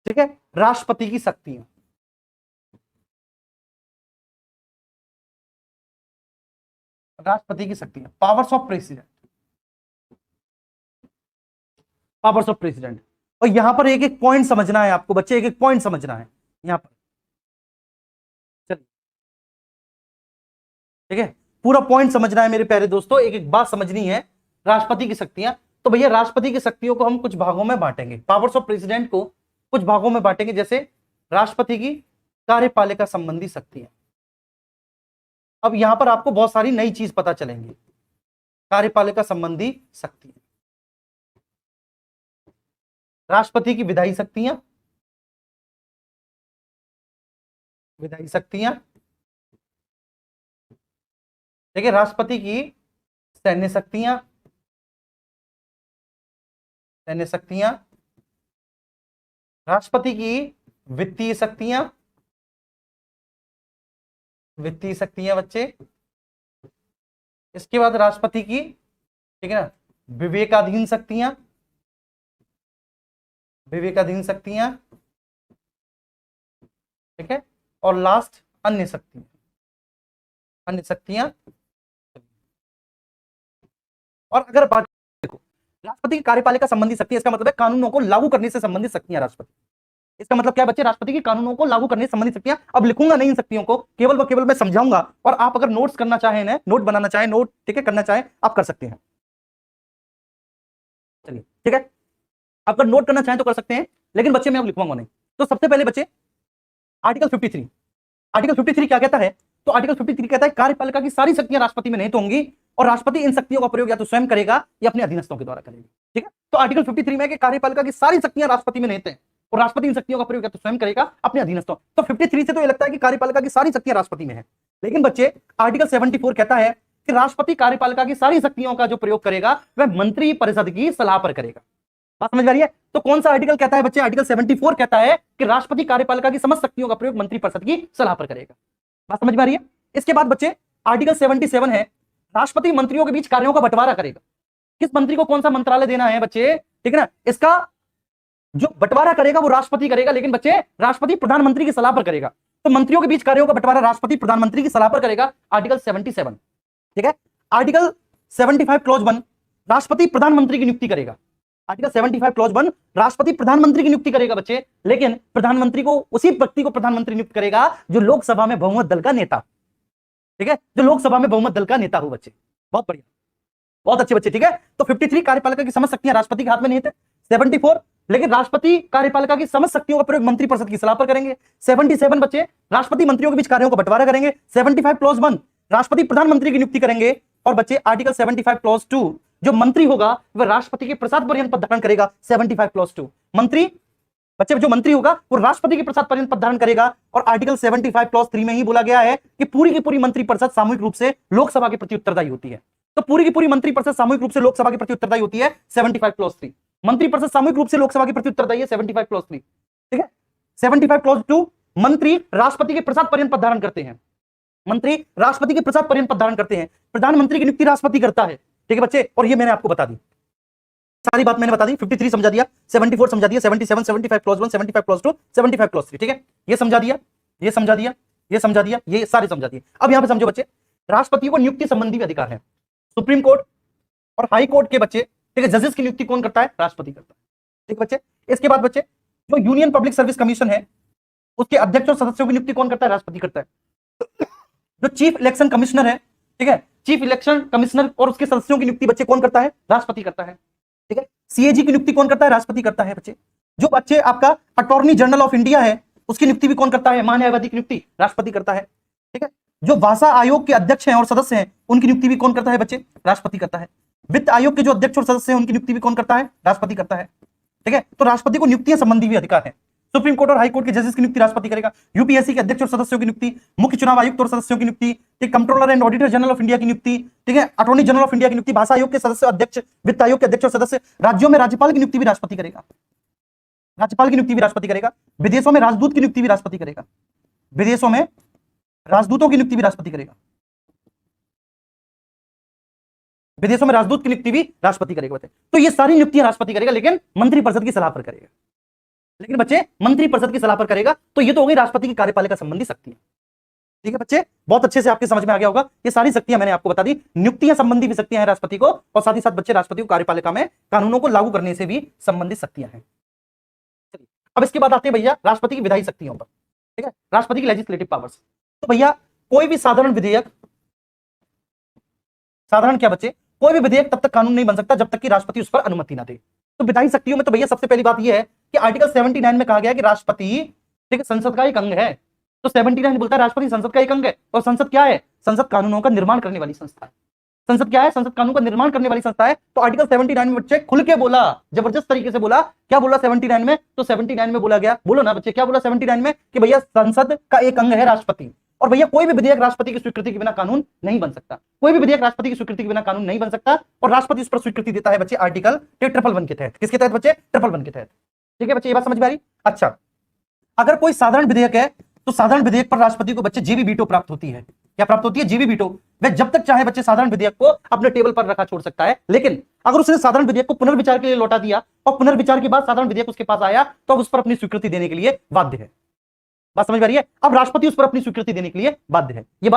ठीक है, राष्ट्रपति की शक्तियां, राष्ट्रपति की शक्तियां, powers of president, powers of president. और यहां पर एक एक पॉइंट समझना है आपको बच्चे, एक एक पॉइंट समझना है यहां पर। चलिए, ठीक है, पूरा पॉइंट समझना है मेरे प्यारे दोस्तों, एक एक बात समझनी है। राष्ट्रपति की शक्तियां, तो भैया राष्ट्रपति की शक्तियों को हम कुछ भागों में बांटेंगे, पावर्स ऑफ प्रेसिडेंट को कुछ भागों में बांटेंगे, जैसे राष्ट्रपति की कार्यपालिका संबंधी शक्तियां। अब यहां पर आपको बहुत सारी नई चीज पता चलेंगी। कार्यपालिका संबंधी शक्तियां, राष्ट्रपति की विधायी शक्तियां, विधायी शक्तियां, देखिए राष्ट्रपति की सैन्य शक्तियां, सैन्य शक्तियां, राष्ट्रपति की वित्तीय शक्तियां, वित्तीय शक्तियां बच्चे। इसके बाद राष्ट्रपति की, ठीक है ना, विवेकाधीन शक्तियां, विवेकाधीन शक्तियां, ठीक है, और लास्ट अन्य शक्तियां, अन्य शक्तियां। और अगर बात देखो, राष्ट्रपति की कार्यपालिका संबंधी शक्ति, इसका मतलब है कानूनों को लागू करने से संबंधित शक्तियां राष्ट्रपति। इसका मतलब क्या है बच्चे, राष्ट्रपति की कानूनों को लागू करने से संबंधित शक्तियां। अब लिखूंगा नहीं इन शक्तियों को, केवल व केवल मैं समझाऊंगा, और आप अगर नोट्स करना चाहें ना, नोट बनाना चाहें, नोट ठीक है करना चाहें, आप कर सकते हैं। चलिए ठीक है, आप अगर नोट करना चाहें तो कर सकते हैं, लेकिन बच्चे मैं अब लिखवाऊंगा नहीं। तो सबसे पहले बच्चे आर्टिकल 53, आर्टिकल 53 क्या कहता है, तो आर्टिकल 53 कहता है कार्यपालिका की सारी शक्तियां राष्ट्रपति में निहित होंगी, और राष्ट्रपति इन शक्तियों का प्रयोग या तो स्वयं करेगा या अपने अधीनस्थों के द्वारा करेगा। ठीक है, तो आर्टिकल 53 में कि कार्यपालिका की सारी शक्तियां राष्ट्रपति में निहित हैं, और राष्ट्रपति इन शक्तियों का प्रयोग या तो स्वयं करेगा अपने अधीनस्थों। तो 53 से तो ये लगता है कि कार्यपालिका की सारी शक्तियां राष्ट्रपति में है, लेकिन बच्चे आर्टिकल 74 कहता है कि राष्ट्रपति कार्यपालिका की सारी शक्तियों का जो प्रयोग करेगा वह मंत्री परिषद की सलाह पर करेगा। बात समझ में आ रही है? तो कौन सा आर्टिकल कहता है बच्चे, आर्टिकल 74 कहता है कि राष्ट्रपति कार्यपालिका की समस्त शक्तियों का प्रयोग मंत्री परिषद की सलाह पर करेगा। बात समझ में आ रही है? इसके बाद बच्चे आर्टिकल 77 है, राष्ट्रपति मंत्रियों के बीच कार्यों का बंटवारा करेगा। किस मंत्री को कौन सा मंत्रालय देना है बच्चे, ठीक है ना, इसका जो बंटवारा करेगा वो राष्ट्रपति करेगा, लेकिन बच्चे राष्ट्रपति प्रधानमंत्री की सलाह पर करेगा। तो मंत्रियों के बीच कार्यों का बंटवारा राष्ट्रपति प्रधानमंत्री की सलाह पर करेगा, आर्टिकल 77। ठीक है, आर्टिकल 75 क्लॉज 1 राष्ट्रपति प्रधानमंत्री की नियुक्ति करेगा। आर्टिकल 75 क्लॉज 1 राष्ट्रपति प्रधानमंत्री की नियुक्ति करेगा बच्चे, लेकिन प्रधानमंत्री को, उसी व्यक्ति को प्रधानमंत्री नियुक्त करेगा जो लोकसभा में बहुमत दल का नेता, ठीक है, जो लोकसभा में बहुमत दल का नेता हो बच्चे। बहुत बढ़िया, बहुत अच्छे बच्चे। ठीक है, तो 53 कार्यपालिका की समस्त शक्तियां राष्ट्रपति के हाथ में नहीं थे। 74 लेकिन राष्ट्रपति कार्यपालिका की समस्त शक्तियों का प्रयोग मंत्रिपरिषद की सलाह पर करेंगे। 77 बच्चे राष्ट्रपति मंत्रियों के बीच कार्यों का बंटवारा करेंगे। 75 क्लॉज 1 राष्ट्रपति प्रधानमंत्री की नियुक्ति करेंगे। और बच्चे आर्टिकल 75 क्लॉज 2 जो मंत्री होगा वह राष्ट्रपति के प्रसाद पर्यंत पद धारण करेगा। 75 क्लॉज 2 मंत्री, बच्चे जो मंत्री होगा वो राष्ट्रपति के प्रसाद पर्यंत पद धारण करेगा। और आर्टिकल 75 क्लॉज 3 में ही बोला गया है कि पूरी की पूरी मंत्रिपरिषद सामूहिक रूप से लोकसभा के प्रति उत्तरदायी होती है। तो पूरी की पूरी मंत्रिपरिषद सामूहिक रूप से लोकसभा के प्रति उत्तरदायी होती है। 75 क्लॉज 3 मंत्रिपरिषद सामूहिक रूप से लोकसभा के प्रति उत्तरदायी है। 75 क्लॉज 3, ठीक है। 75 क्लॉज 2 मंत्री राष्ट्रपति के प्रसाद पर्यंत पद धारण करते हैं। मंत्री राष्ट्रपति के प्रसाद पर्यंत पद धारण करते हैं। प्रधानमंत्री की नियुक्ति राष्ट्रपति करता है, ठीक है बच्चे। और ये मैंने आपको बता दी, सारी बात मैंने बता दी। 53 समझा दिया, 74 समझा दिया, 77, 75 क्लॉज 1, 75 क्लॉज 2, 75 क्लॉज 3, ठीक है। ये समझा दिया, ये समझा दिया, ये समझा दिया, ये सारे समझा दिए। अब यहां पे समझो बच्चे, राष्ट्रपति को नियुक्ति संबंधी भी अधिकार है। सुप्रीम कोर्ट और हाई कोर्ट के बच्चे, ठीक है, जजेस की नियुक्ति कौन करता है, राष्ट्रपति करता है, ठीक है बच्चे। इसके बाद बच्चे जो यूनियन पब्लिक सर्विस कमीशन है उसके अध्यक्ष और सदस्यों की नियुक्ति कौन करता है, राष्ट्रपति करता है। जो चीफ इलेक्शन कमिश्नर है, ठीक है, चीफ इलेक्शन कमिश्नर और उसके सदस्यों की नियुक्ति बच्चे कौन करता है, राष्ट्रपति करता है, ठीक है। सीएजी की नियुक्ति कौन करता है, राष्ट्रपति करता है बच्चे। जो बच्चे आपका अटॉर्नी जनरल ऑफ इंडिया है उसकी नियुक्ति भी कौन करता है, महान्यायवादी की नियुक्ति राष्ट्रपति करता है, ठीक है। जो भाषा आयोग के अध्यक्ष हैं और सदस्य हैं उनकी नियुक्ति भी कौन करता है बच्चे, राष्ट्रपति करता है। वित्त आयोग के जो अध्यक्ष और सदस्य हैं उनकी नियुक्ति भी कौन करता है, राष्ट्रपति करता है, ठीक है। तो राष्ट्रपति को नियुक्तियां संबंधी भी अधिकार है। सुप्रीम कोर्ट और हाई कोर्ट के जजेस की नियुक्ति राष्ट्रपति करेगा। यूपीएससी के अध्यक्ष और सदस्यों की नियुक्ति, मुख्य चुनाव आयुक्त और सदस्यों की नियुक्ति, ठीक, controller and auditor general of India की नियुक्ति, ठीक है, अटॉर्नी जनरल ऑफ इंडिया की नियुक्ति, भाषा आयोग के सदस्य अध्यक्ष, वित्त आयोग के अध्यक्ष और सदस्य। राज्यों में राज्यपाल की नियुक्ति भी राष्ट्रपति करेगा, राज्यपाल की नियुक्ति भी राष्ट्रपति करेगा। विदेशों में राजदूत की नियुक्ति भी राष्ट्रपति करेगा, विदेशों में राजदूतों की नियुक्ति भी राष्ट्रपति करेगा, विदेशों में राजदूत की नियुक्ति भी राष्ट्रपति करेगा। तो ये सारी नियुक्तियां राष्ट्रपति करेगा, लेकिन मंत्रिपरिषद की सलाह पर करेगा। लेकिन बच्चे मंत्रिपरिषद की सलाह पर करेगा। तो ये तो हो गई राष्ट्रपति की कार्यपालिका संबंधी शक्तियां। ठीक है बच्चे, बहुत अच्छे से आपके समझ में आ गया होगा। ये सारी शक्तियां मैंने आपको बता दी। नियुक्तियां संबंधी भी शक्तियां हैं राष्ट्रपति को, और साथ ही साथ बच्चे राष्ट्रपति को कार्यपालिका में कानूनों को लागू करने से भी संबंधित शक्तियां हैं। अब इसके बाद आते हैं भैया राष्ट्रपति की विधायी शक्तियों पर। ठीक है, राष्ट्रपति की लेजिस्लेटिव पावर्स। तो भैया कोई भी साधारण विधेयक, साधारण क्या बच्चे, कोई भी विधेयक तब तक कानून नहीं बन सकता जब तक कि राष्ट्रपति उस पर अनुमति ना दे। तो विधायी शक्तियों में तो भैया सबसे पहली बात यह है कि आर्टिकल 79 में कहा गया है कि राष्ट्रपति, ठीक है, संसद का एक अंग है। तो 79 बोलता है राष्ट्रपति संसद का एक अंग है। और संसद क्या है? संसद कानूनों का निर्माण करने वाली संस्था है। संसद क्या है? संसद कानून का निर्माण करने वाली संस्था है। तो आर्टिकल 79 में बच्चे खुल के बोला, जबरदस्त तरीके से बोला। क्या बोला 79 में? तो 79 में बोला गया, बोलो ना बच्चे, क्या बोला 79 में? कि भैया संसद का एक अंग है राष्ट्रपति, और भैया कोई भी विधेयक राष्ट्रपति की स्वीकृति के बिना कानून नहीं बन सकता। कोई भी विधेयक राष्ट्रपति की स्वीकृति के बिना कानून नहीं बन सकता, और राष्ट्रपति उस पर स्वीकृति देता है बच्चे आर्टिकल 111 के तहत। किसके तहत बच्चे? 111 के तहत। ठीक है बच्चे, ये बात समझ में आ रही? अच्छा, अगर कोई साधारण विधेयक है तो साधारण विधेयक पर राष्ट्रपति को बच्चे जीवी वीटो प्राप्त होती है। क्या प्राप्त होती है? जीवी वीटो। वह जब तक चाहे बच्चे साधारण विधेयक को अपने टेबल पर रखा छोड़ सकता है। लेकिन अगर उसने साधारण विधेयक को पुनर्विचार के लिए लौटा दिया और पुनर्विचार के बाद साधारण विधेयक उसके पास आया, तो अब उस पर अपनी स्वीकृति देने के लिए बाध्य है। बात समझ में आ रही है? अब राष्ट्रपति उस पर अपनी स्वीकृति देने के लिए बाध्य है। ये बात